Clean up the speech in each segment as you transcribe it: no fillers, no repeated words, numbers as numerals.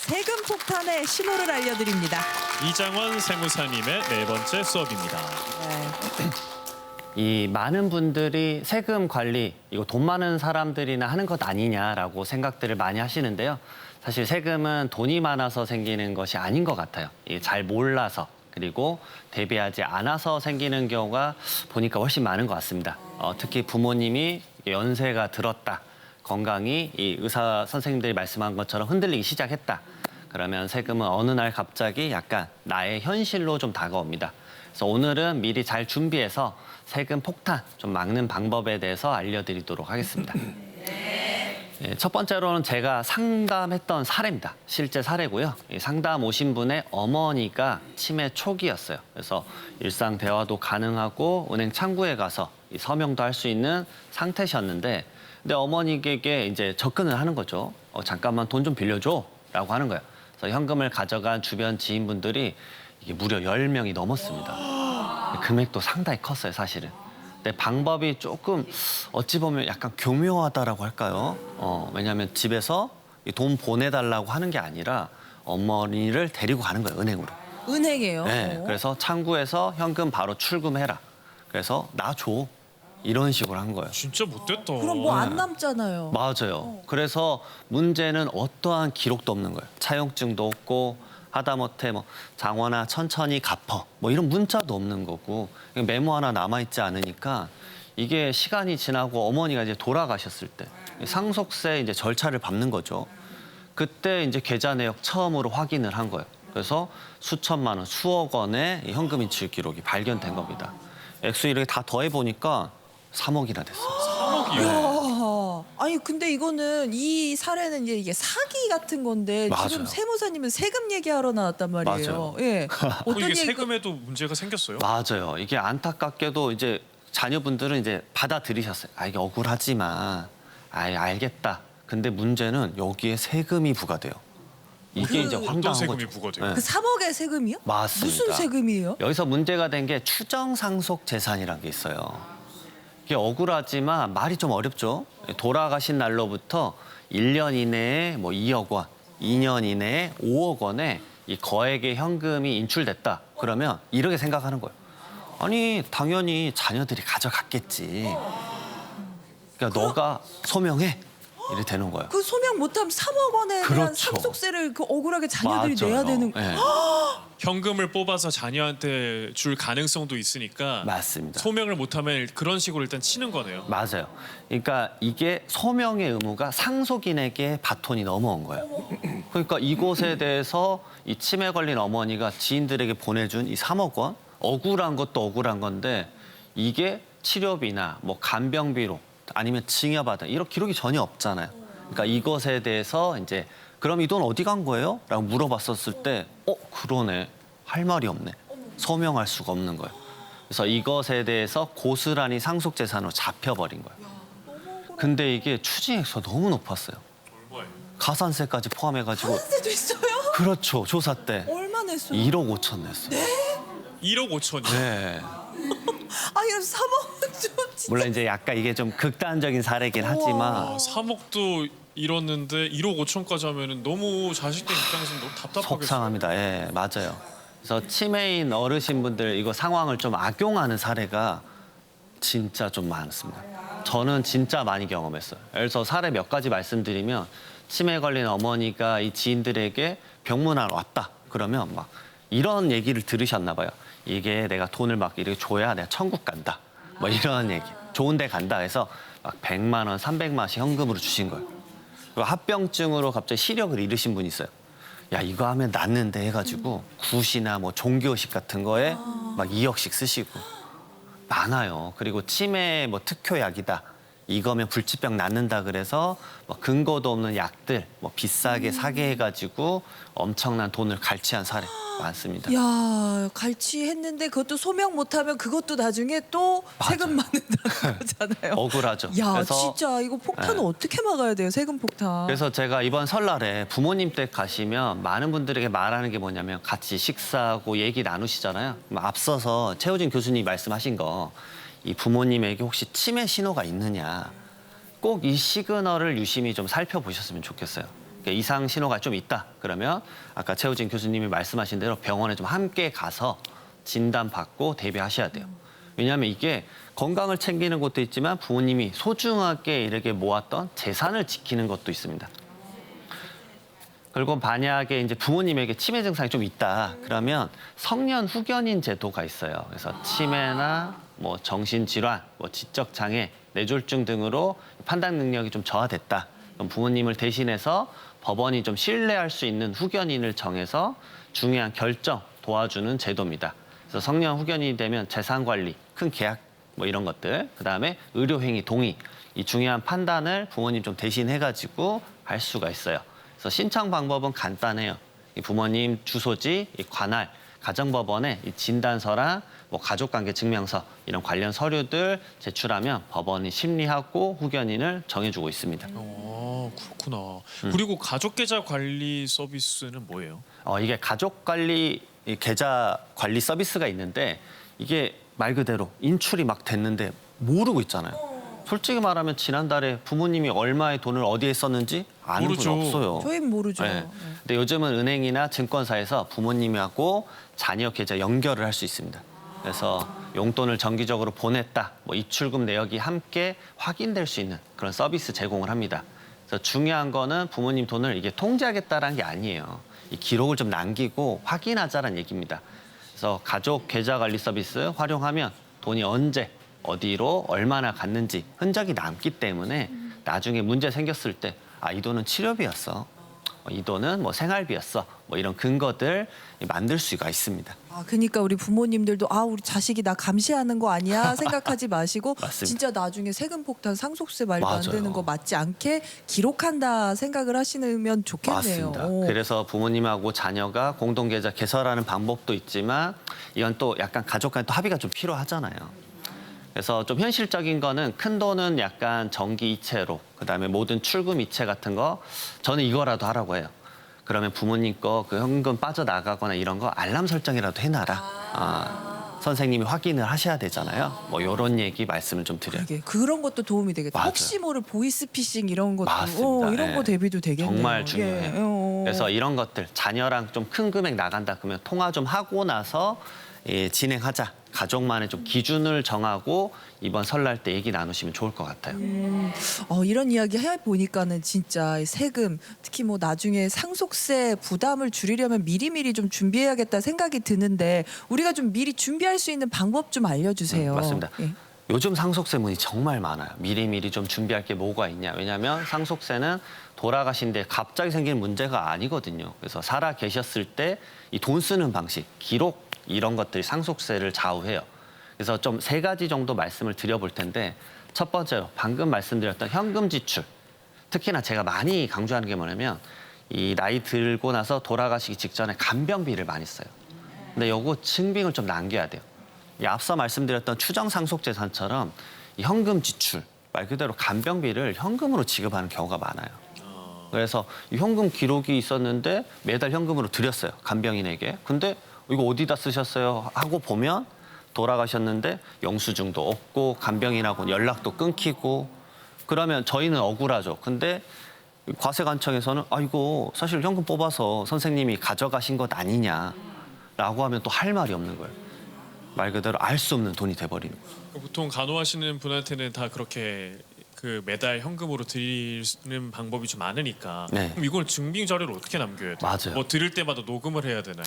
세금 폭탄의 신호를 알려드립니다. 이장원 세무사님의 네 번째 수업입니다. 이 많은 분들이 세금 관리, 이거 돈 많은 사람들이나 하는 것 아니냐라고 생각들을 많이 하시는데요. 사실 세금은 돈이 많아서 생기는 것이 아닌 것 같아요. 이게 잘 몰라서 그리고 대비하지 않아서 생기는 경우가 보니까 훨씬 많은 것 같습니다. 특히 부모님이 연세가 들었다, 건강이 이 의사 선생님들이 말씀한 것처럼 흔들리기 시작했다. 그러면 세금은 어느 날 갑자기 약간 나의 현실로 좀 다가옵니다. 그래서 오늘은 미리 잘 준비해서 세금 폭탄 좀 막는 방법에 대해서 알려드리도록 하겠습니다. 첫 번째로는 제가 상담했던 사례입니다. 실제 사례고요. 상담 오신 분의 어머니가 치매 초기였어요. 그래서 일상 대화도 가능하고 은행 창구에 가서 서명도 할 수 있는 상태셨는데, 근데 어머니에게 이제 접근을 하는 거죠. 잠깐만 돈 좀 빌려줘라고 하는 거예요. 그래서 현금을 가져간 주변 지인분들이 이게 무려 10명이 넘었습니다. 금액도 상당히 컸어요, 사실은. 근데 방법이 조금 어찌 보면 약간 교묘하다라고 할까요? 왜냐하면 집에서 돈 보내달라고 하는 게 아니라 어머니를 데리고 가는 거예요, 은행으로. 은행이에요? 네, 그래서 창구에서 현금 바로 출금해라. 그래서 나 줘. 이런 식으로 한 거예요. 진짜 못됐다. 그럼 뭐 안 남잖아요. 맞아요. 그래서 문제는 어떠한 기록도 없는 거예요. 차용증도 없고 하다못해 뭐 장원아 천천히 갚어 뭐 이런 문자도 없는 거고 메모 하나 남아있지 않으니까 이게 시간이 지나고 어머니가 이제 돌아가셨을 때 상속세 이제 절차를 밟는 거죠. 그때 이제 계좌 내역 처음으로 확인을 한 거예요. 그래서 수천만 원, 수억 원의 현금 인출 기록이 발견된 겁니다. 액수 이렇게 다 더해 보니까 3억이나 됐어요. 3억이요? 아니 근데 이거는 이 사례는 이제 이게 사기 같은 건데 맞아요. 지금 세무사님은 세금 얘기하러 나왔단 말이에요. 맞아요. 예. 어떤 이게 얘기가 세금에도 문제가 생겼어요? 맞아요. 이게 안타깝게도 이제 자녀분들은 이제 받아들이셨어요. 아, 이게 억울하지만, 알겠다. 근데 문제는 여기에 세금이 부과돼요. 이게 이제 어떤 황당한 세금이 거죠. 부과돼요? 그 3억의 세금이요? 맞습니다. 무슨 세금이에요? 여기서 문제가 된 게 추정상속 재산이라는 게 있어요. 이게 억울하지만 말이 좀 어렵죠. 돌아가신 날로부터 1년 이내에 뭐 2억 원, 2년 이내에 5억 원의 이 거액의 현금이 인출됐다. 그러면 이렇게 생각하는 거예요. 아니 당연히 자녀들이 가져갔겠지. 그러니까 너가 소명해. 이래 되는 거예요. 그 소명 못하면 3억 원에 대한 그렇죠. 상속세를 그 억울하게 자녀들이 맞아요. 내야 되는. 네, 현금을 뽑아서 자녀한테 줄 가능성도 있으니까 맞습니다. 소명을 못하면 그런 식으로 일단 치는 거네요. 맞아요. 그러니까 이게 소명의 의무가 상속인에게 바톤이 넘어온 거예요. 그러니까 이곳에 대해서 이 치매 걸린 어머니가 지인들에게 보내준 이 3억 원, 억울한 것도 억울한 건데 이게 치료비나 뭐 간병비로 아니면 증여받은 이런 기록이 전혀 없잖아요. 그러니까 이것에 대해서 이제 그럼 이 돈 어디 간 거예요? 라고 물어봤었을 때 그러네. 할 말이 없네. 소명할 수가 없는 거예요. 그래서 이것에 대해서 고스란히 상속재산으로 잡혀버린 거예요. 근데 이게 추징액수가 너무 높았어요. 얼마예요? 가산세까지 포함해가지고. 세도 있어요? 그렇죠. 조사 때 얼마 냈어요? 1억 5천 냈어요. 1억 5천이요? 네. 아니 3억 좀 진짜. 물론 이제 약간 이게 좀 극단적인 사례긴 하지만 3억도 잃었는데 1억 5천까지 하면 너무 자식들 입장에서는 너무 답답하겠어요. 속상합니다. 예, 맞아요. 그래서 치매인 어르신분들 이거 상황을 좀 악용하는 사례가 진짜 좀 많습니다. 저는 진짜 많이 경험했어요. 예를 들어서 사례 몇 가지 말씀드리면 치매 걸린 어머니가 이 지인들에게 병문안 왔다. 그러면 막 이런 얘기를 들으셨나 봐요. 이게 내가 돈을 막 이렇게 줘야 내가 천국 간다. 뭐 이런 얘기. 좋은 데 간다 해서 막 100만 원, 300만 원씩 현금으로 주신 거예요. 그리고 합병증으로 갑자기 시력을 잃으신 분이 있어요. 야, 이거 하면 낫는데 해가지고 굿이나 뭐 종교식 같은 거에 막 2억씩 쓰시고 많아요. 그리고 치매 뭐 특효약이다. 이거면 불치병 낫는다 그래서 뭐 근거도 없는 약들 뭐 비싸게 사게 해가지고 엄청난 돈을 갈취한 사례 많습니다. 야, 갈취했는데 그것도 소명 못하면 그것도 나중에 또 세금 받는다는 거잖아요. 억울하죠. 야, 그래서 진짜 이거 폭탄은 네. 어떻게 막아야 돼요? 세금 폭탄. 그래서 제가 이번 설날에 부모님 댁 가시면 많은 분들에게 말하는 게 뭐냐면 같이 식사하고 얘기 나누시잖아요. 앞서서 최우진 교수님이 말씀하신 거 이 부모님에게 혹시 치매 신호가 있느냐 꼭 이 시그널을 유심히 좀 살펴보셨으면 좋겠어요. 이상 신호가 좀 있다. 그러면 아까 최우진 교수님이 말씀하신 대로 병원에 좀 함께 가서 진단받고 대비하셔야 돼요. 왜냐하면 이게 건강을 챙기는 것도 있지만 부모님이 소중하게 이렇게 모았던 재산을 지키는 것도 있습니다. 그리고 만약에 이제 부모님에게 치매 증상이 좀 있다. 그러면 성년 후견인 제도가 있어요. 그래서 치매나 뭐 정신질환, 뭐 지적장애, 뇌졸중 등으로 판단 능력이 좀 저하됐다. 그럼 부모님을 대신해서 법원이 좀 신뢰할 수 있는 후견인을 정해서 중요한 결정 도와주는 제도입니다. 그래서 성년 후견인이 되면 재산 관리, 큰 계약 뭐 이런 것들, 그다음에 의료행위 동의, 이 중요한 판단을 부모님 좀 대신해가지고 할 수가 있어요. 그래서 신청 방법은 간단해요. 이 부모님 주소지, 이 관할, 가정법원에 이 진단서랑 뭐 가족관계 증명서 이런 관련 서류들 제출하면 법원이 심리하고 후견인을 정해주고 있습니다. 그렇구나. 그리고 가족 계좌 관리 서비스는 뭐예요? 이게 가족 관리 이 계좌 관리 서비스가 있는데 이게 말 그대로 인출이 막 됐는데 모르고 있잖아요. 솔직히 말하면 지난달에 부모님이 얼마의 돈을 어디에 썼는지 아는 분 모르죠. 없어요. 저희는 모르죠. 네. 네. 근데 요즘은 은행이나 증권사에서 부모님하고 자녀 계좌 연결을 할 수 있습니다. 그래서 용돈을 정기적으로 보냈다, 뭐 입출금 내역이 함께 확인될 수 있는 그런 서비스 제공을 합니다. 그래서 중요한 거는 부모님 돈을 이게 통제하겠다라는 게 아니에요. 이 기록을 좀 남기고 확인하자라는 얘기입니다. 그래서 가족 계좌 관리 서비스 활용하면 돈이 언제 어디로 얼마나 갔는지 흔적이 남기 때문에 나중에 문제 생겼을 때 이 돈은 치료비였어. 이 돈은 뭐 생활비였어. 뭐 이런 근거들 만들 수가 있습니다. 그러니까 우리 부모님들도 우리 자식이 나 감시하는 거 아니야 생각하지 마시고 맞습니다. 진짜 나중에 세금 폭탄, 상속세 말도 안 맞아요. 되는 거 맞지 않게 기록한다 생각을 하시면 좋겠네요. 맞습니다. 그래서 부모님하고 자녀가 공동계좌 개설하는 방법도 있지만 이건 또 약간 가족 간에 또 합의가 좀 필요하잖아요. 그래서 좀 현실적인 거는 큰 돈은 약간 정기 이체로, 그다음에 모든 출금 이체 같은 거 저는 이거라도 하라고 해요. 그러면 부모님 거 그 현금 빠져나가거나 이런 거 알람 설정이라도 해놔라. 선생님이 확인을 하셔야 되잖아요. 뭐 이런 얘기 말씀을 좀 드려요. 그런 것도 도움이 되겠다. 맞아요. 혹시 모를 보이스피싱 이런 것도 맞습니다. 이런 거 대비도 되겠네요. 정말 중요해요. 예. 그래서 이런 것들 자녀랑 좀 큰 금액 나간다 그러면 통화 좀 하고 나서 진행하자. 가족만의 좀 기준을 정하고 이번 설날 때 얘기 나누시면 좋을 것 같아요. 이런 이야기 해보니까는 진짜 세금, 특히 뭐 나중에 상속세 부담을 줄이려면 미리미리 좀 준비해야겠다 생각이 드는데 우리가 좀 미리 준비할 수 있는 방법 좀 알려주세요. 맞습니다. 예. 요즘 상속세문이 정말 많아요. 미리미리 좀 준비할 게 뭐가 있냐. 왜냐하면 상속세는 돌아가신 데 갑자기 생기는 문제가 아니거든요. 그래서 살아 계셨을 때 이 돈 쓰는 방식, 기록 이런 것들이 상속세를 좌우해요. 그래서 좀 3가지 정도 말씀을 드려볼 텐데 첫 번째로 방금 말씀드렸던 현금 지출. 특히나 제가 많이 강조하는 게 뭐냐면 이 나이 들고 나서 돌아가시기 직전에 간병비를 많이 써요. 근데 요거 증빙을 좀 남겨야 돼요. 이 앞서 말씀드렸던 추정 상속재산처럼 이 현금 지출, 말 그대로 간병비를 현금으로 지급하는 경우가 많아요. 그래서 이 현금 기록이 있었는데 매달 현금으로 드렸어요. 간병인에게. 근데 이거 어디다 쓰셨어요? 하고 보면 돌아가셨는데 영수증도 없고 간병인하고 연락도 끊기고 그러면 저희는 억울하죠. 근데 과세관청에서는 이거 사실 현금 뽑아서 선생님이 가져가신 것 아니냐라고 하면 또 할 말이 없는 거예요. 말 그대로 알 수 없는 돈이 돼버리는 거예요. 보통 간호하시는 분한테는 다 그렇게 그 매달 현금으로 드리는 방법이 좀 많으니까 네. 그럼 이걸 증빙 자료를 어떻게 남겨야 돼요? 맞아요. 뭐 들을 때마다 녹음을 해야 되나요?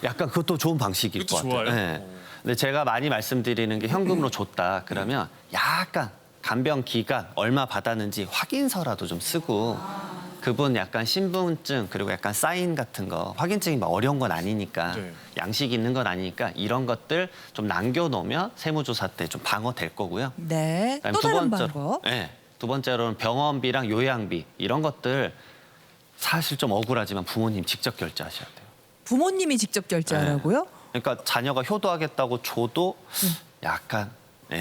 약간 그것도 좋은 방식일 것 그것도 같아요. 좋아요? 네. 근데 제가 많이 말씀드리는 게 현금으로 줬다 그러면 약간 간병 기간 얼마 받았는지 확인서라도 좀 쓰고 그분 약간 신분증 그리고 약간 사인 같은 거 확인증이 막 어려운 건 아니니까 네. 양식이 있는 건 아니니까 이런 것들 좀 남겨놓으면 세무조사 때 좀 방어될 거고요. 네. 그다음에 또 다른 방법. 네, 두 번째로는 병원비랑 요양비 이런 것들 사실 좀 억울하지만 부모님 직접 결제하셔야 돼요. 부모님이 직접 결제하라고요? 그러니까 자녀가 효도하겠다고 줘도 약간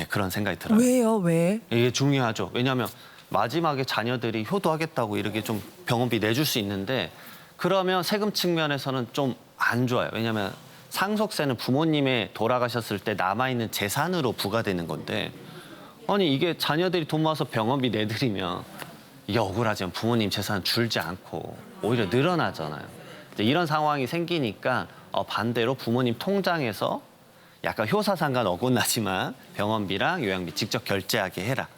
그런 생각이 들어요. 왜요? 왜? 이게 중요하죠. 왜냐하면 마지막에 자녀들이 효도하겠다고 이렇게 좀 병원비 내줄 수 있는데 그러면 세금 측면에서는 좀 안 좋아요. 왜냐하면 상속세는 부모님의 돌아가셨을 때 남아있는 재산으로 부과되는 건데 아니 이게 자녀들이 돈 모아서 병원비 내드리면 이게 억울하지만 부모님 재산 줄지 않고 오히려 늘어나잖아요. 이제 이런 상황이 생기니까 반대로 부모님 통장에서 약간 효사상관 어긋나지만 병원비랑 요양비 직접 결제하게 해라.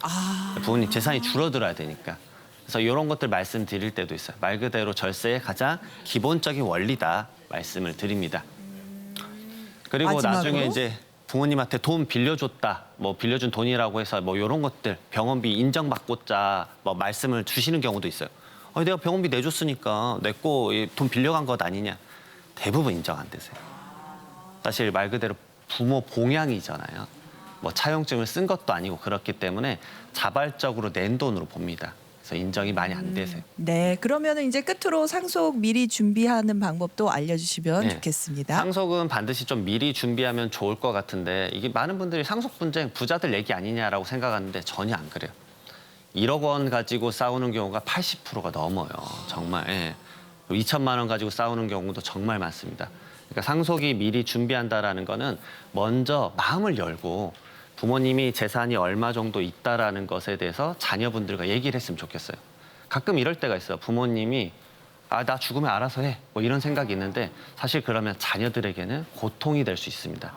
부모님 재산이 줄어들어야 되니까. 그래서 이런 것들 말씀드릴 때도 있어요. 말 그대로 절세의 가장 기본적인 원리다 말씀을 드립니다. 그리고 마지막으로? 나중에 이제 부모님한테 돈 빌려줬다, 뭐 빌려준 돈이라고 해서 뭐 이런 것들 병원비 인정받고자 뭐 말씀을 주시는 경우도 있어요. 내가 병원비 내줬으니까 내 거 돈 빌려간 것 아니냐. 대부분 인정 안 되세요. 사실 말 그대로 부모 봉양이잖아요. 뭐 차용증을 쓴 것도 아니고 그렇기 때문에 자발적으로 낸 돈으로 봅니다. 그래서 인정이 많이 안 되세요. 네, 그러면은 이제 끝으로 상속 미리 준비하는 방법도 알려주시면 네. 좋겠습니다. 상속은 반드시 좀 미리 준비하면 좋을 것 같은데 이게 많은 분들이 상속 분쟁 부자들 얘기 아니냐라고 생각하는데 전혀 안 그래요. 1억 원 가지고 싸우는 경우가 80%가 넘어요. 정말. 예. 2천만 원 가지고 싸우는 경우도 정말 많습니다. 그러니까 상속이 미리 준비한다라는 거는 먼저 마음을 열고 부모님이 재산이 얼마 정도 있다라는 것에 대해서 자녀분들과 얘기를 했으면 좋겠어요. 가끔 이럴 때가 있어요. 부모님이 나 죽으면 알아서 해. 뭐 이런 생각이 있는데 사실 그러면 자녀들에게는 고통이 될 수 있습니다.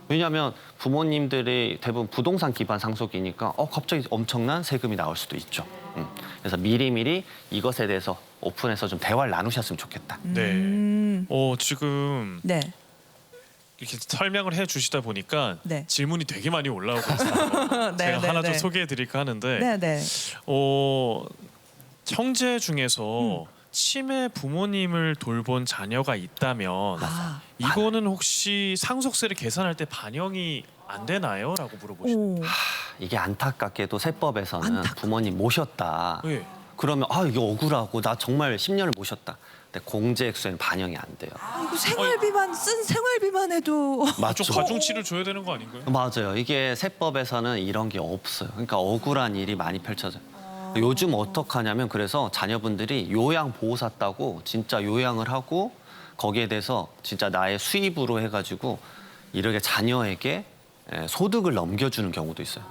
왜냐하면 부모님들이 대부분 부동산 기반 상속이니까 갑자기 엄청난 세금이 나올 수도 있죠. 그래서 미리미리 이것에 대해서 오픈해서 좀 대화를 나누셨으면 좋겠다. 네. 지금 네, 이렇게 설명을 해주시다 보니까 네. 질문이 되게 많이 올라오고 있어요. 네, 제가 네, 하나 좀 네. 소개해드릴까 하는데 네, 네. 형제 중에서 치매 부모님을 돌본 자녀가 있다면 아, 이거는 혹시 상속세를 계산할 때 반영이 안 되나요? 라고 물어보시네요. 오, 이게 안타깝게도 세법에서는 안타깝다. 부모님 모셨다. 네. 그러면 이게 억울하고 나 정말 10년을 모셨다. 근데 공제액수에는 반영이 안 돼요. 이거 생활비만 쓴 생활비만 해도 맞죠? 좀 가중치를 줘야 되는 거 아닌가요? 맞아요. 이게 세법에서는 이런 게 없어요. 그러니까 억울한 일이 많이 펼쳐져요. 요즘 어떡하냐면 그래서 자녀분들이 요양보호사 따고 진짜 요양을 하고 거기에 대해서 진짜 나의 수입으로 해가지고 이렇게 자녀에게 소득을 넘겨주는 경우도 있어요.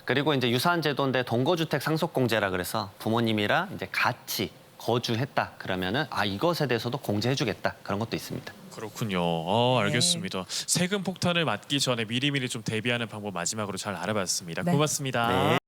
그리고 이제 유산제도인데 동거주택 상속공제라 그래서 부모님이랑 이제 같이 거주했다 그러면은 이것에 대해서도 공제해주겠다 그런 것도 있습니다. 그렇군요. 알겠습니다. 세금 폭탄을 맞기 전에 미리미리 좀 대비하는 방법 마지막으로 잘 알아봤습니다. 네. 고맙습니다. 네.